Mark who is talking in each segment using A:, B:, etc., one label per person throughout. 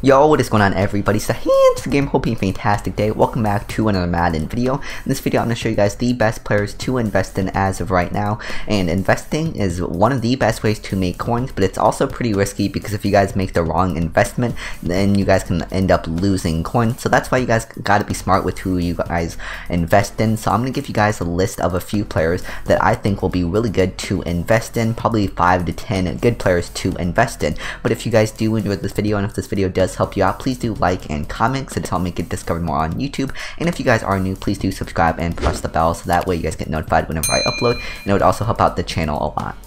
A: Yo, what is going on everybody? So Psn Gamer, hope you have a fantastic day. Welcome back to another Madden video. In this video, I'm going to show you guys the best players to invest in as of right now. And investing is one of the best ways to make coins, but it's also pretty risky because if you guys make the wrong investment, then you guys can end up losing coins. So that's why you guys got to be smart with who you guys invest in. So I'm going to give you guys a list of a few players that I think will be really good to invest in. Probably 5 to 10 good players to invest in. But if you guys do enjoy this video, and if this video does help you out, please do like and comment so to help me get discovered more on YouTube. And if you guys are new, please do subscribe and press the bell so that way you guys get notified whenever I upload, and it would also help out the channel a lot.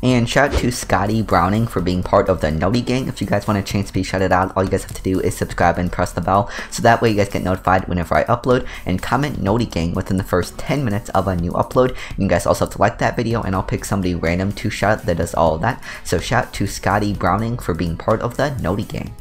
A: And shout out to Scotty Browning for being part of the Noti gang. If you guys want a chance to be shouted out, all you guys have to do is subscribe and press the bell so that way you guys get notified whenever I upload, and comment Noti gang within the first 10 minutes of a new upload. You guys also have to like that video and I'll pick somebody random to shout that does all of that. So shout out to Scotty Browning for being part of the Noti gang.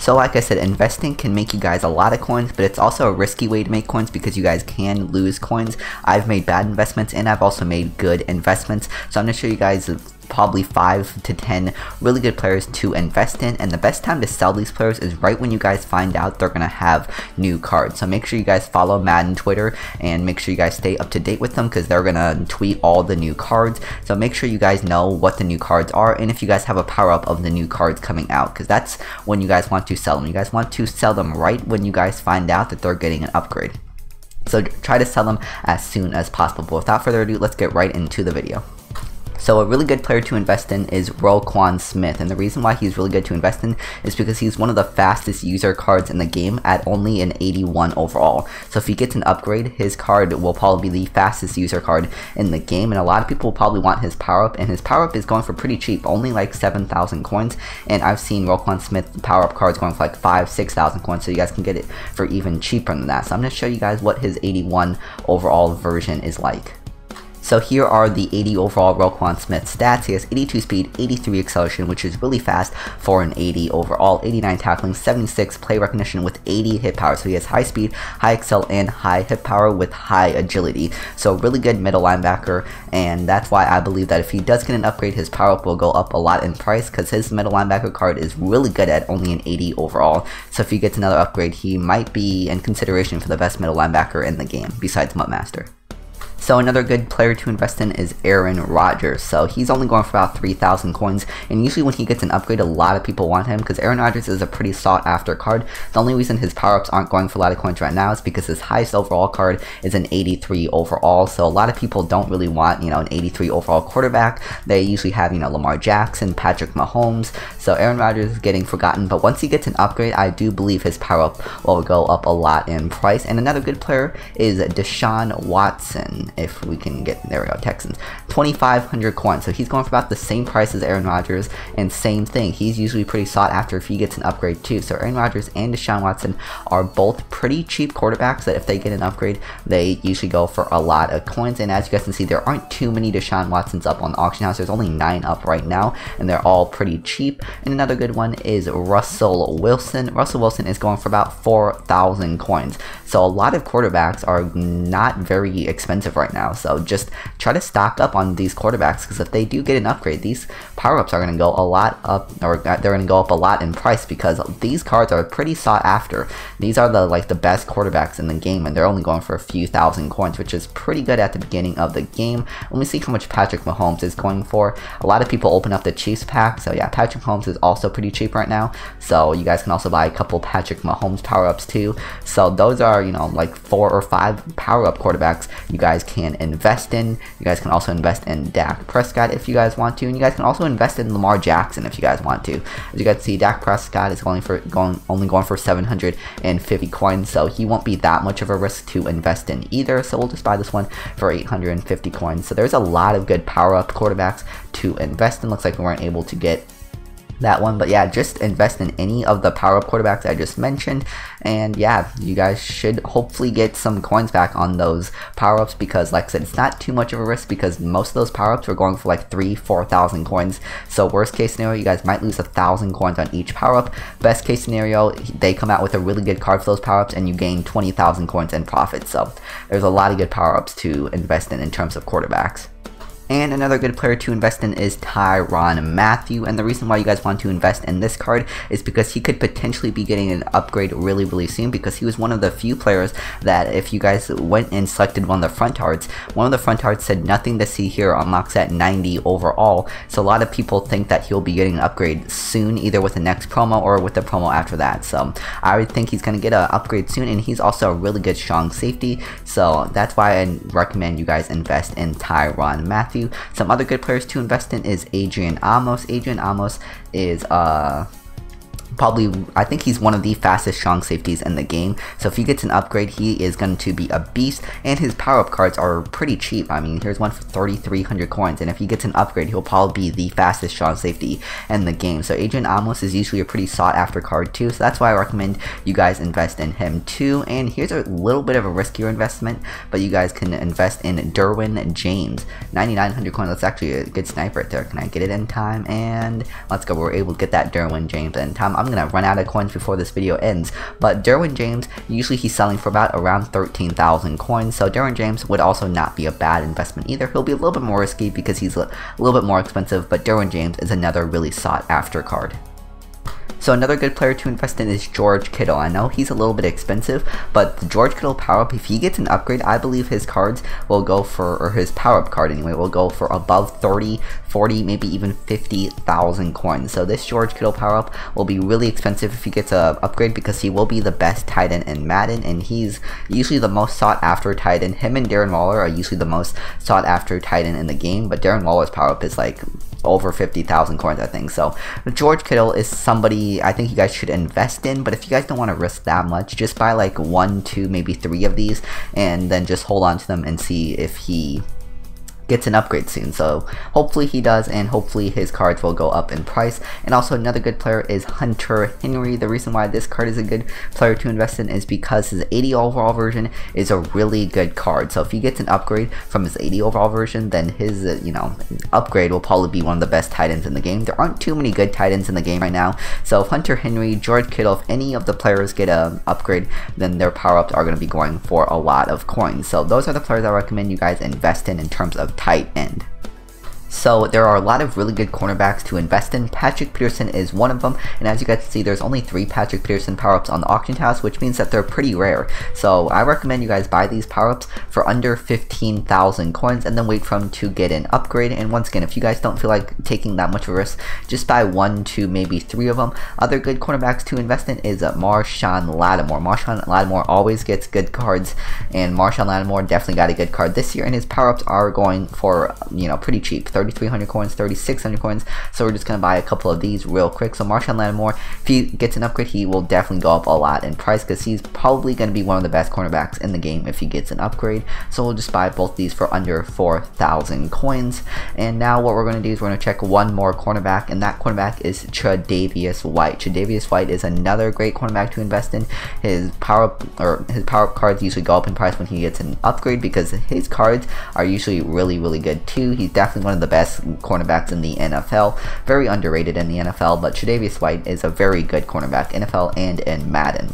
A: So like I said, investing can make you guys a lot of coins, but it's also a risky way to make coins because you guys can lose coins. I've made bad investments and I've also made good investments. So I'm going to show you guys probably 5 to 10 really good players to invest in, and the best time to sell these players is right when you guys find out they're gonna have new cards. So make sure you guys follow Madden Twitter and make sure you guys stay up to date with them because they're gonna tweet all the new cards. So make sure you guys know what the new cards are and if you guys have a power up of the new cards coming out, because that's when you guys want to sell them. You guys want to sell them right when you guys find out that they're getting an upgrade. So try to sell them as soon as possible. But without further ado, let's get right into the video. So a really good player to invest in is Roquan Smith, and the reason why he's really good to invest in is because he's one of the fastest user cards in the game at only an 81 overall. So if he gets an upgrade, his card will probably be the fastest user card in the game, and a lot of people will probably want his power up, and his power up is going for pretty cheap, only like 7,000 coins, and I've seen Roquan Smith power up cards going for like 5,000-6,000 coins, so you guys can get it for even cheaper than that. So I'm going to show you guys what his 81 overall version is like. So here are the 80 overall Roquan Smith stats. He has 82 speed, 83 acceleration, which is really fast for an 80 overall, 89 tackling, 76 play recognition with 80 hit power. So he has high speed, high excel, and high hit power with high agility. So really good middle linebacker, and that's why I believe that if he does get an upgrade, his power up will go up a lot in price because his middle linebacker card is really good at only an 80 overall. So if he gets another upgrade, he might be in consideration for the best middle linebacker in the game besides Master. So another good player to invest in is Rodgers. So he's only going for about 3,000 coins, and usually when he gets an upgrade, a lot of people want him because Rodgers is a pretty sought after card. The only reason his power-ups aren't going for a lot of coins right now is because his highest overall card is an 83 overall. So a lot of people don't really want, an 83 overall quarterback. They usually have, Lamar Jackson, Patrick Mahomes. So Rodgers is getting forgotten, but once he gets an upgrade, I do believe his power-up will go up a lot in price. And another good player is Desean Watson. If we can get, there we go, Texans, 2,500 coins. So he's going for about the same price as Rodgers, and same thing, he's usually pretty sought after if he gets an upgrade too. So Rodgers and Desean Watson are both pretty cheap quarterbacks that if they get an upgrade, they usually go for a lot of coins. And as you guys can see, there aren't too many Desean Watsons up on the auction house. There's only 9 up right now, and they're all pretty cheap. And another good one is Russell Wilson. Russell Wilson is going for about 4,000 coins. So a lot of quarterbacks are not very expensive right now, so just try to stock up on these quarterbacks because if they do get an upgrade, these power-ups are going to go a lot up, or they're going to go up a lot in price because these cards are pretty sought after. These are the best quarterbacks in the game, and they're only going for a few thousand coins, which is pretty good at the beginning of the game. Let me see how much Patrick Mahomes is going for. A lot of people open up the Chiefs pack, so yeah, Patrick Mahomes is also pretty cheap right now, so you guys can also buy a couple Patrick Mahomes power-ups too. So those are, like 4 or 5 power-up quarterbacks you guys can invest in. You guys can also invest in Dak Prescott if you guys want to, and you guys can also invest in Lamar Jackson if you guys want to. As you guys see, Dak Prescott is only going for 750 coins, so he won't be that much of a risk to invest in either. So we'll just buy this one for 850 coins. So there's a lot of good power-up quarterbacks to invest in. Looks like we weren't able to get that one, but yeah, just invest in any of the power-up quarterbacks I just mentioned, and yeah, you guys should hopefully get some coins back on those power-ups because like I said, it's not too much of a risk because most of those power-ups are going for like 3,000-4,000 coins. So worst case scenario, you guys might lose 1,000 coins on each power-up. Best case scenario, they come out with a really good card for those power-ups and you gain 20,000 coins in profit. So there's a lot of good power-ups to invest in terms of quarterbacks. And another good player to invest in is Tyron Matthew, and the reason why you guys want to invest in this card is because he could potentially be getting an upgrade really soon, because he was one of the few players that if you guys went and selected one of the front arts, one of the front arts said nothing to see here unlocks at 90 overall, so a lot of people think that he'll be getting an upgrade soon, either with the next promo or with the promo after that. So I would think he's going to get an upgrade soon, and he's also a really good strong safety, so that's why I recommend you guys invest in Tyron Matthew. Some other good players to invest in is Adrian Amos. Adrian Amos is probably, I think he's one of the fastest strong safeties in the game, so if he gets an upgrade, he is going to be a beast, and his power-up cards are pretty cheap. I mean, here's one for 3,300 coins, and if he gets an upgrade, he'll probably be the fastest strong safety in the game. So Adrian Amos is usually a pretty sought-after card too, so that's why I recommend you guys invest in him too. And here's a little bit of a riskier investment, but you guys can invest in Derwin James. 9,900 coins, that's actually a good sniper right there. Can I get it in time? And let's go, we're able to get that Derwin James in time. I'm gonna run out of coins before this video ends, but Derwin James, usually he's selling for about around 13,000 coins, so Derwin James would also not be a bad investment either. He'll be a little bit more risky because he's a little bit more expensive, but Derwin James is another really sought after card. So another good player to invest in is George Kittle. I know he's a little bit expensive, but the George Kittle power-up, if he gets an upgrade, I believe his cards will go for, or his power-up card anyway, will go for above 30, 40, maybe even 50,000 coins. So this George Kittle power-up will be really expensive if he gets an upgrade, because he will be the best tight end in Madden, and he's usually the most sought after tight end. Him and Darren Waller are usually the most sought after tight end in the game, but Darren Waller's power-up is like over 50,000 coins, I think. So George Kittle is somebody I think you guys should invest in, but if you guys don't want to risk that much, just buy like 1, 2, maybe 3 of these, and then just hold on to them and see if he gets an upgrade soon. So hopefully he does, and hopefully his cards will go up in price. And also another good player is Hunter Henry. The reason why this card is a good player to invest in is because his 80 overall version is a really good card. So if he gets an upgrade from his 80 overall version, then his upgrade will probably be one of the best tight ends in the game. There aren't too many good tight ends in the game right now, so if Hunter Henry, George Kittle, if any of the players get an upgrade, then their power-ups are going to be going for a lot of coins. So those are the players I recommend you guys invest in terms of tight end. So there are a lot of really good cornerbacks to invest in. Patrick Peterson is one of them, and as you guys can see, there's only 3 Patrick Peterson power-ups on the auction house, which means that they're pretty rare. So I recommend you guys buy these power-ups for under 15,000 coins and then wait for them to get an upgrade. And once again, if you guys don't feel like taking that much of a risk, just buy 1, 2, maybe 3 of them. Other good cornerbacks to invest in is Marshawn Lattimore. Marshawn Lattimore always gets good cards, and Marshawn Lattimore definitely got a good card this year, and his power-ups are going for, pretty cheap. 3,300 coins, 3,600 coins, so we're just going to buy a couple of these real quick. So Marshawn Lattimore, if he gets an upgrade, he will definitely go up a lot in price, because he's probably going to be one of the best cornerbacks in the game if he gets an upgrade. So we'll just buy both these for under 4,000 coins. And now what we're going to do is we're going to check one more cornerback, and that cornerback is Tre'Davious White. Tre'Davious White is another great cornerback to invest in. His power-up cards usually go up in price when he gets an upgrade, because his cards are usually really good too. He's definitely one of the best cornerbacks in the NFL, very underrated in the NFL, but Tre'Davious White is a very good cornerback, NFL and in Madden.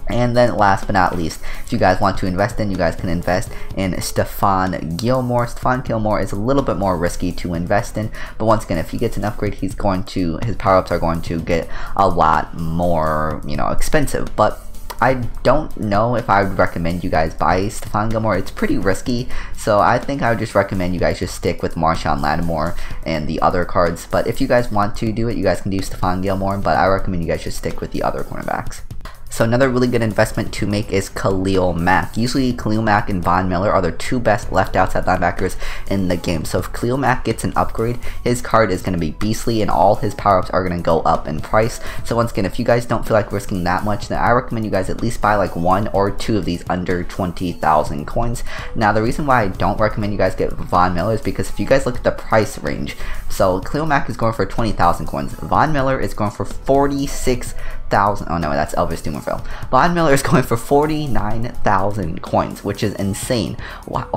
A: And then last but not least, if you guys want to invest in, you guys can invest in Stephon Gilmore. Stephon Gilmore is a little bit more risky to invest in, but once again, if he gets an upgrade, his power-ups are going to get a lot more, expensive. But I don't know if I would recommend you guys buy Stephon Gilmore. It's pretty risky, so I think I would just recommend you guys just stick with Marshawn Lattimore and the other cards. But if you guys want to do it, you guys can do Stephon Gilmore, but I recommend you guys just stick with the other cornerbacks. So another really good investment to make is Khalil Mack. Usually Khalil Mack and Von Miller are the 2 best left outside linebackers in the game. So if Khalil Mack gets an upgrade, his card is going to be beastly, and all his power-ups are going to go up in price. So once again, if you guys don't feel like risking that much, then I recommend you guys at least buy like 1 or 2 of these under 20,000 coins. Now the reason why I don't recommend you guys get Von Miller is because if you guys look at the price range, so Khalil Mack is going for 20,000 coins. Von Miller is going for 46,000. Oh no, that's Elvis Dumerville. Von Miller is going for 49,000 coins, which is insane.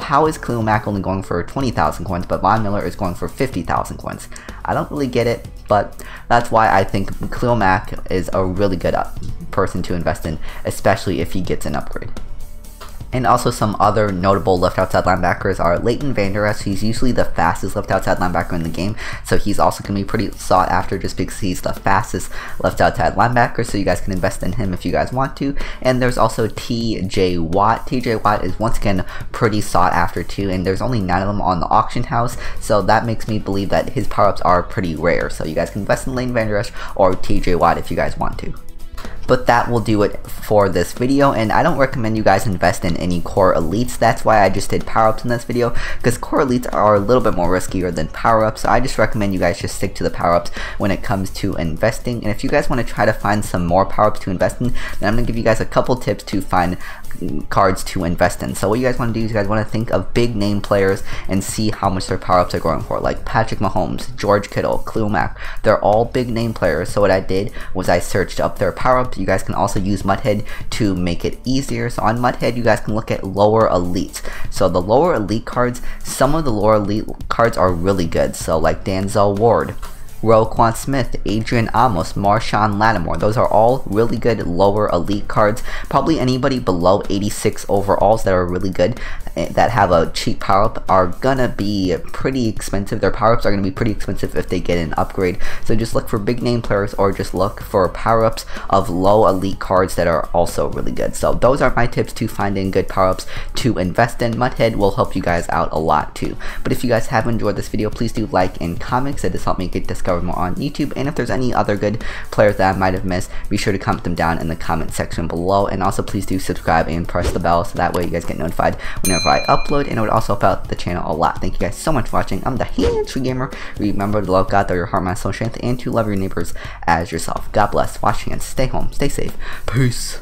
A: How is Khalil Mack only going for 20,000 coins, but Von Miller is going for 50,000 coins? I don't really get it, but that's why I think Khalil Mack is a really good person to invest in, especially if he gets an upgrade. And also some other notable left outside linebackers are Leighton Vander Esch. He's usually the fastest left outside linebacker in the game, so he's also going to be pretty sought after just because he's the fastest left outside linebacker, so you guys can invest in him if you guys want to. And there's also TJ Watt. TJ Watt is once again pretty sought after too, and there's only 9 of them on the auction house, so that makes me believe that his power-ups are pretty rare, so you guys can invest in Leighton Vander Esch or TJ Watt if you guys want to. But that will do it for this video, and I don't recommend you guys invest in any core elites. That's why I just did power-ups in this video, because core elites are a little bit more riskier than power-ups. So I just recommend you guys just stick to the power-ups when it comes to investing. And if you guys want to try to find some more power-ups to invest in, then I'm going to give you guys a couple tips to find cards to invest in. So what you guys want to do is you guys want to think of big name players and see how much their power-ups are going for, like Patrick Mahomes, George Kittle, Khalil Mack. They're all big name players, so what I did was I searched up their power-ups. You guys can also use Mudhead to make it easier. So on Mudhead, you guys can look at lower elites. So the lower elite cards, some of the lower elite cards are really good. So like Denzel Ward, Roquan Smith, Adrian Amos, Marshawn Lattimore. Those are all really good lower elite cards. Probably anybody below 86 overalls that are really good, that have a cheap power-up, are gonna be pretty expensive. Their power-ups are gonna be pretty expensive if they get an upgrade. So just look for big name players, or just look for power-ups of low elite cards that are also really good. So those are my tips to finding good power-ups to invest in. Mudhead will help you guys out a lot too. But if you guys have enjoyed this video, please do like and comment, because it does help me get discovered more on YouTube. And if there's any other good players that I might have missed, be sure to comment them down in the comment section below. And also please do subscribe and press the bell, so that way you guys get notified whenever I upload, and it would also help out the channel a lot. Thank you guys so much for watching. I'm the Psn Gamer. Remember to love God, though your heart, mind, soul, strength, and to love your neighbors as yourself. God bless. Wash your hands. Stay home. Stay safe. Peace.